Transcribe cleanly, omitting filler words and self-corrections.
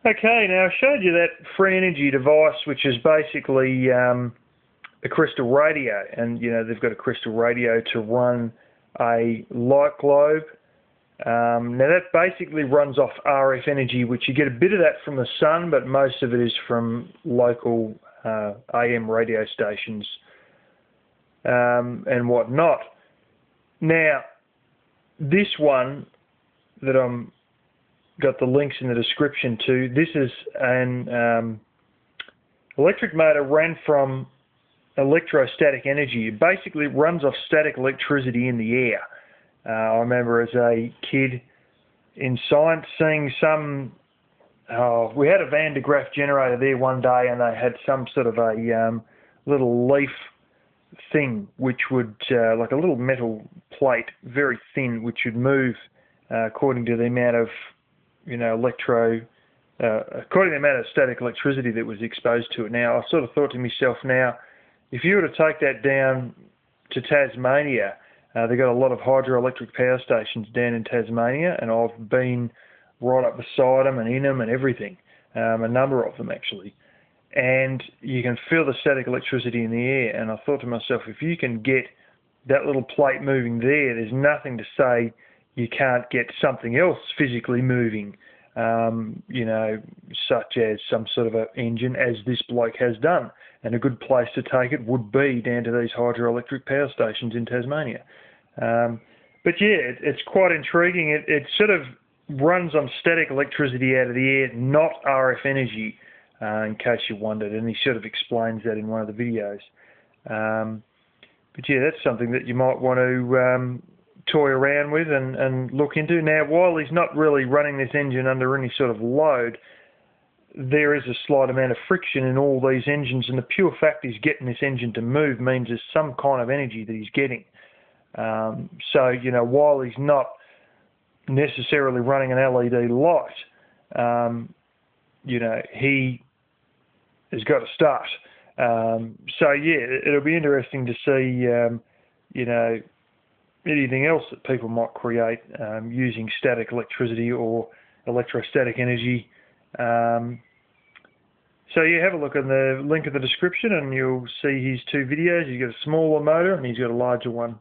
Okay, now I showed you that free energy device, which is basically a crystal radio, and they've got a crystal radio to run a light globe. Now that basically runs off RF energy, which you get a bit of that from the sun, but most of it is from local AM radio stations and whatnot. Now, this one that I'm got the links in the description to, this is an electric motor ran from electrostatic energy. It basically runs off static electricity in the air. I remember as a kid in science seeing we had a Van de Graaff generator there one day, and they had some sort of a little leaf thing which would, like a little metal plate, very thin, which would move according to the amount of according to the amount of static electricity that was exposed to it. Now, I sort of thought to myself, now, if you were to take that down to Tasmania, they've got a lot of hydroelectric power stations down in Tasmania, and I've been right up beside them and in them and everything, a number of them actually. And you can feel the static electricity in the air, and I thought to myself, if you can get that little plate moving there's nothing to say you can't get something else physically moving, such as some sort of an engine, as this bloke has done. And a good place to take it would be down to these hydroelectric power stations in Tasmania. But yeah, it's quite intriguing. It sort of runs on static electricity out of the air, not RF energy, in case you wondered, and he sort of explains that in one of the videos. But yeah, that's something that you might want to toy around with and look into. Now, while he's not really running this engine under any sort of load, there is a slight amount of friction in all these engines, and the pure fact he's getting this engine to move means there's some kind of energy that he's getting. So, while he's not necessarily running an LED light, he has got to start. So, yeah, it'll be interesting to see, anything else that people might create using static electricity or electrostatic energy. So yeah, have a look on the link in the description and you'll see his two videos. He's got a smaller motor and he's got a larger one.